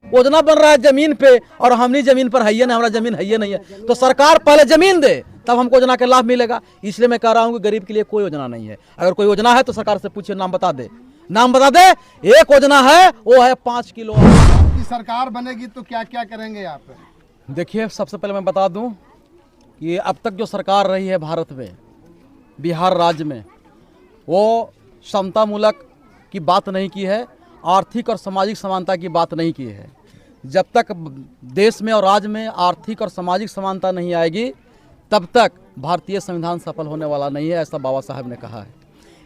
योजना बन रहा है जमीन पे और हमनी जमीन पर है ही नहीं, हमारा जमीन है ही नहीं है। तो सरकार पहले जमीन दे तब हमको योजना का लाभ मिलेगा। इसलिए मैं कह रहा हूँ कि गरीब के लिए कोई योजना नहीं है। अगर कोई योजना है तो सरकार से पूछिए, नाम बता दे, नाम बता दे। एक योजना है, वो है 5 किलो। आपकी सरकार बनेगी तो क्या क्या करेंगे आप? देखिए, सबसे पहले मैं बता दूं कि अब तक जो सरकार रही है भारत में, बिहार राज्य में, वो समतामूलक की बात नहीं की है, आर्थिक और सामाजिक समानता की बात नहीं की है। जब तक देश में और राज्य में आर्थिक और सामाजिक समानता नहीं आएगी तब तक भारतीय संविधान सफल होने वाला नहीं है, ऐसा बाबा साहब ने कहा है।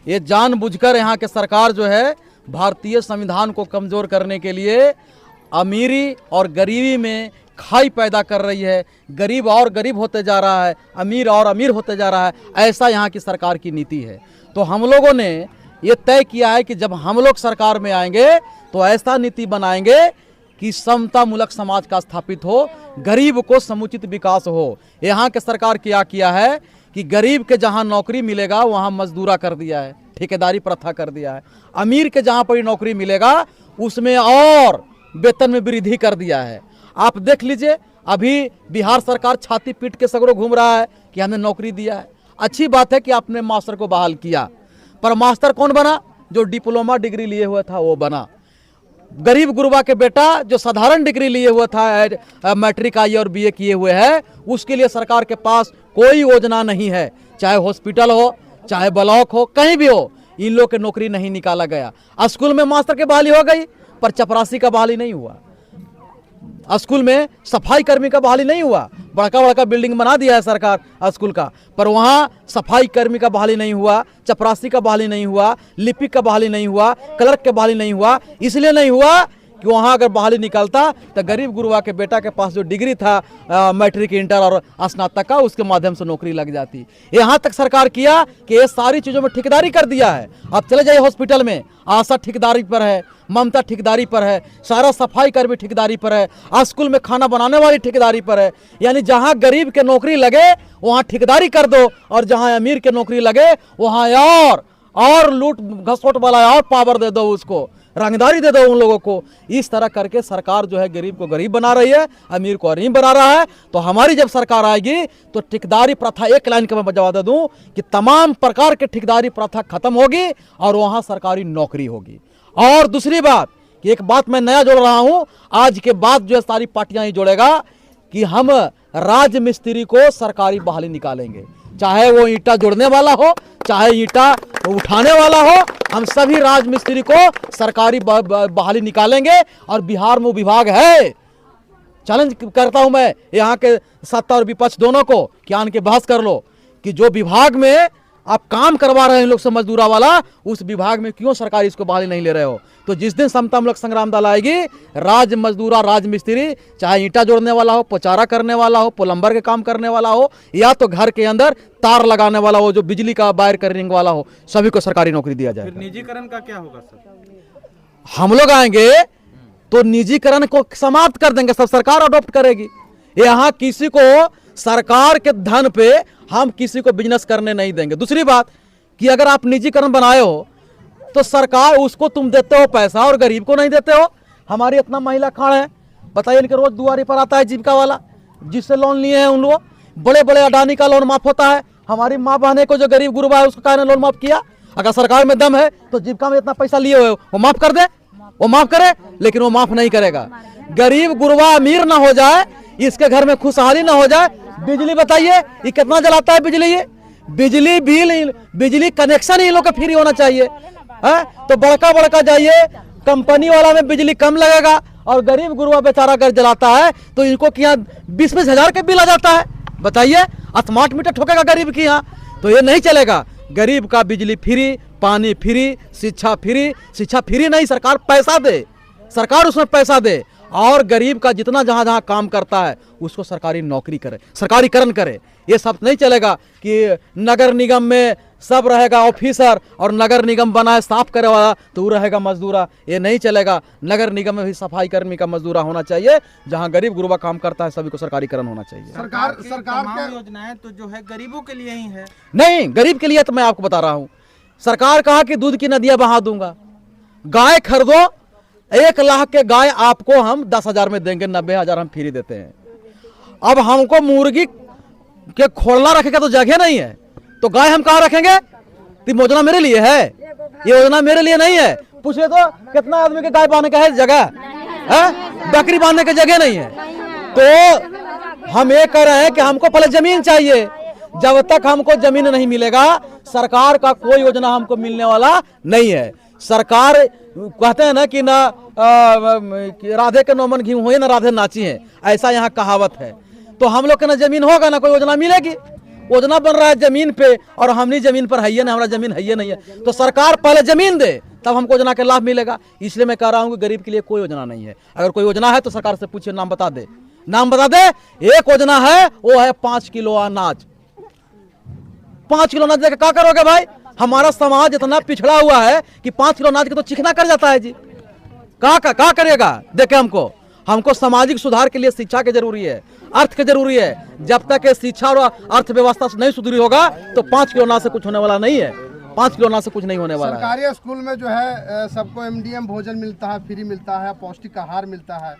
ये जानबूझकर यहाँ के सरकार जो है भारतीय संविधान को कमज़ोर करने के लिए अमीरी और गरीबी में खाई पैदा कर रही है। गरीब और गरीब होते जा रहा है, अमीर और अमीर होते जा रहा है, ऐसा यहाँ की सरकार की नीति है। तो हम लोगों ने ये तय किया है कि जब हम लोग सरकार में आएंगे तो ऐसा नीति बनाएंगे कि समतामूलक समाज का स्थापित हो, गरीब को समुचित विकास हो। यहाँ के सरकार क्या किया है कि गरीब के जहाँ नौकरी मिलेगा वहाँ मजदूरा कर दिया है, ठेकेदारी प्रथा कर दिया है। अमीर के जहाँ पर नौकरी मिलेगा उसमें और वेतन में वृद्धि कर दिया है। आप देख लीजिए, अभी बिहार सरकार छाती पीट के सगरों घूम रहा है कि हमने नौकरी दिया है। अच्छी बात है कि आपने मास्टर को बहाल किया, पर मास्टर कौन बना? जो डिप्लोमा डिग्री लिए हुआ था वो बना। गरीब गुरबा के बेटा जो साधारण डिग्री लिए हुआ था, मैट्रिक आई और बीए किए हुए है, उसके लिए सरकार के पास कोई योजना नहीं है। चाहे हॉस्पिटल हो, चाहे ब्लॉक हो, कहीं भी हो, इन लोग के नौकरी नहीं निकाला गया। स्कूल में मास्टर की बहाली हो गई पर चपरासी का बहाली नहीं हुआ। स्कूल में सफाई कर्मी का बहाली नहीं हुआ। बड़का बड़का बिल्डिंग बना दिया है सरकार स्कूल का, पर वहाँ सफाई कर्मी का बहाली नहीं हुआ, चपरासी का बहाली नहीं हुआ, लिपिक का बहाली नहीं हुआ, क्लर्क का बहाली नहीं हुआ। इसलिए नहीं हुआ कि वहाँ अगर बहाली निकलता तो गरीब गुरबा के बेटा के पास जो डिग्री था मैट्रिक, इंटर और स्नातक का, उसके माध्यम से नौकरी लग जाती। यहाँ तक सरकार किया कि ये सारी चीज़ों में ठेकेदारी कर दिया है। अब चले जाइए हॉस्पिटल में, आशा ठेकेदारी पर है, ममता ठेकेदारी पर है, सारा सफाई कर्मी ठेकेदारी पर है, स्कूल में खाना बनाने वाली ठेकेदारी पर है। यानी जहाँ गरीब के नौकरी लगे वहाँ ठेकेदारी कर दो, और जहाँ अमीर के नौकरी लगे वहाँ और लूट घसोट वाला और पावर दे दो, उसको रंगदारी दे दो उन लोगों को। इस तरह करके सरकार जो है गरीब को गरीब बना रही है, अमीर को अमीर बना रहा है। तो हमारी जब सरकार आएगी तो ठेकेदारी प्रथा, एक लाइन का मैं जवाब दे दूं कि तमाम प्रकार के ठेकेदारी प्रथा खत्म होगी और वहाँ सरकारी नौकरी होगी। और दूसरी बात कि एक बात मैं नया जोड़ रहा हूँ, आज के बाद जो है सारी पार्टियां ही जोड़ेगा कि हम राज मिस्त्री को सरकारी बहाली निकालेंगे। चाहे वो ईंटा जोड़ने वाला हो, चाहे ईंटा उठाने वाला हो, हम सभी राज मिस्त्री को सरकारी बहाली निकालेंगे। और बिहार में विभाग है, चैलेंज करता हूं मैं यहाँ के सत्ता और विपक्ष दोनों को कि आन के बहस कर लो कि जो विभाग में आप काम करवा रहे हैं लोग से मजदूरा वाला, उस विभाग में क्यों सरकार इसको बहाली नहीं ले रहे हो। तो जिस दिन समतामूलक संग्राम दल आएगी, राज मजदूरा, राज मिस्त्री, चाहे ईंटा जोड़ने वाला हो, पोचारा करने वाला हो, प्लम्बर के काम करने वाला हो, या तो घर के अंदर तार लगाने वाला हो, जो बिजली का वायर करिंग वाला हो, सभी को सरकारी नौकरी दिया जाए। निजीकरण का क्या होगा सर? हम लोग आएंगे तो निजीकरण को समाप्त कर देंगे, सब सरकार अडॉप्ट करेगी। यहाँ किसी को सरकार के धन पे हम किसी को बिजनेस करने नहीं देंगे। दूसरी बात कि अगर आप निजीकरण बनाए हो तो सरकार उसको तुम देते हो पैसा और गरीब को नहीं देते हो। हमारी इतना महिला खड़ा है, बताइए, इनके रोज दुआरी पर आता है जीविका वाला, जिससे लोन लिए हैं उन लोग, बड़े बड़े अडानी का लोन माफ होता है। हमारी माँ बहने को जो गरीब गुरबा है उसको कहने लोन माफ किया। अगर सरकार में दम है तो जीविका में इतना पैसा लिए हुए वो माफ कर दे, वो माफ करे, लेकिन वो माफ नहीं करेगा। गरीब गुरबा अमीर ना हो जाए, इसके घर में खुशहाली ना हो जाए। बिजली बताइए ये कितना जलाता है बिजली, ये बिजली बिल, बिजली कनेक्शन ही लोग का फ्री होना चाहिए है। तो बड़का बड़का जाइए कंपनी वाला में बिजली कम लगेगा, और गरीब गुरबा बेचारा अगर जलाता है तो इनको यहाँ 20-20 हजार के बिल आ जाता है। बताइए, स्मार्ट मीटर ठोकेगा गरीब की यहाँ, तो ये नहीं चलेगा। गरीब का बिजली फ्री, पानी फ्री, शिक्षा फ्री। शिक्षा फ्री नहीं, सरकार पैसा दे, सरकार उसमें पैसा दे, और गरीब का जितना जहाँ जहाँ काम करता है उसको सरकारी नौकरी करे, सरकारीकरण करे। ये सब नहीं चलेगा कि नगर निगम में सब रहेगा ऑफिसर और नगर निगम बना है साफ करे वाला तो वो रहेगा मजदूरा। ये नहीं चलेगा। नगर निगम में भी सफाई कर्मी का मजदूरा होना चाहिए। जहाँ गरीब गुरबा काम करता है सभी को सरकारीकरण होना चाहिए। सरकार की योजनाएं तो जो है गरीबों के लिए ही है। नहीं, गरीब के लिए तो मैं आपको बता रहा हूँ। सरकार कहा कि दूध की नदियाँ बहा दूंगा, गाय खरीदो, 1 लाख के गाय आपको हम 10,000 में देंगे, 90,000 हम फ्री देते हैं। अब हमको मुर्गी के खोलना रखेगा तो जगह नहीं है, तो गाय हम कहाँ रखेंगे? तो योजना मेरे लिए है, ये योजना मेरे लिए नहीं है। पूछे तो कितना आदमी के गाय बांधने का है जगह है, बकरी बांधने की जगह नहीं है। तो हम ये कह रहे हैं कि हमको पहले जमीन चाहिए। जब तक हमको जमीन नहीं मिलेगा, सरकार का कोई योजना हमको मिलने वाला नहीं है। सरकार कहते हैं ना कि ना राधे के नौमन घी हुए ना राधे नाची है, ऐसा यहाँ कहावत है। तो हम लोग के ना जमीन होगा ना कोई योजना मिलेगी। योजना बन रहा है जमीन पे और हमनी जमीन पर है ही नहीं, हमारा जमीन है ही नहीं है। तो सरकार पहले जमीन दे तब हमको योजना का लाभ मिलेगा। इसलिए मैं कह रहा हूँ कि गरीब के लिए कोई योजना नहीं है। अगर कोई योजना है तो सरकार से पूछिए, नाम बता दे, नाम बता दे। एक योजना है, वो है 5 किलो अनाज। 5 किलो अनाज देकर क्या करोगे भाई? हमारा समाज इतना पिछड़ा हुआ है कि 5 किलो अनाज के तो चिकना कर जाता है जी। क्या करेगा? देखे हमको सामाजिक सुधार के लिए शिक्षा की जरूरी है, अर्थ की जरूरी है। जब तक ये शिक्षा और अर्थव्यवस्था नहीं सुधरी होगा तो 5 किलो अनाज से कुछ होने वाला नहीं है। 5 किलो अनाज से कुछ नहीं होने वाला है। सरकारी स्कूल में जो है सबको MDM भोजन मिलता है, फ्री मिलता है, पौष्टिक आहार मिलता है।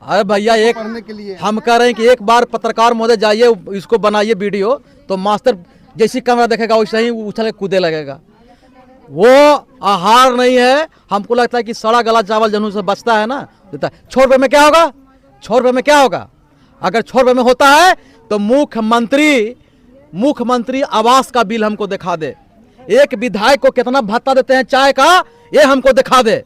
अरे भैया, एक पढ़ने के लिए हम कह रहे हैं कि एक बार पत्रकार महोदय जाइए, इसको बनाइए वीडियो, तो मास्टर जैसी कैमरा देखेगा वैसे ही उछल कूदे लगेगा। वो आहार नहीं है। हमको लगता है कि सड़ा गला चावल जनू से बचता है ना, देता है। 6 रुपये में क्या होगा? 6 रुपये में क्या होगा? अगर 6 रुपये में होता है तो मुख्यमंत्री आवास का बिल हमको दिखा दे। एक विधायक को कितना भत्ता देते हैं चाय का, ये हमको दिखा दे।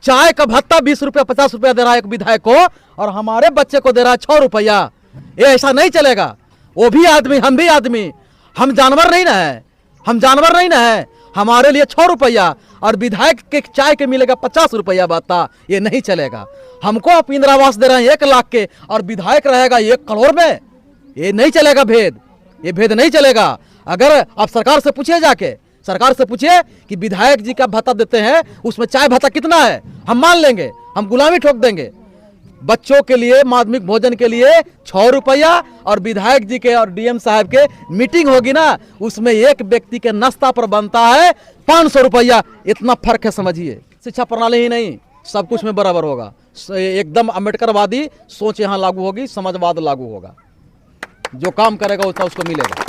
चाय का भत्ता 20 रुपया 50 रुपया दे रहा है एक विधायक को, और हमारे बच्चे को दे रहा है 6 रुपया। ये ऐसा नहीं चलेगा। वो भी आदमी, हम भी आदमी, हम जानवर नहीं ना है, हम जानवर नहीं ना है। हमारे लिए 6 रुपया और विधायक के चाय के मिलेगा 50 रुपया भत्ता, ये नहीं चलेगा। हमको आप इंदिरा आवास दे रहे हैं 1 लाख के और विधायक रहेगा 1 करोड़ में, ये नहीं चलेगा। ये भेद नहीं चलेगा। अगर आप सरकार से पूछिए, जाके सरकार से पूछिए कि विधायक जी का भत्ता देते हैं, उसमें चाय भत्ता कितना है, हम मान लेंगे, हम गुलामी ठोक देंगे। बच्चों के लिए माध्यमिक भोजन के लिए 6 रुपया और विधायक जी के और DM साहब के मीटिंग होगी ना, उसमें एक व्यक्ति के नाश्ता पर बनता है 500 रुपया। इतना फर्क है, समझिए। शिक्षा प्रणाली ही नहीं, सब कुछ में बराबर होगा। एकदम अम्बेडकरवादी सोच यहाँ लागू होगी, समाजवाद लागू होगा। जो काम करेगा उसका उसको मिलेगा।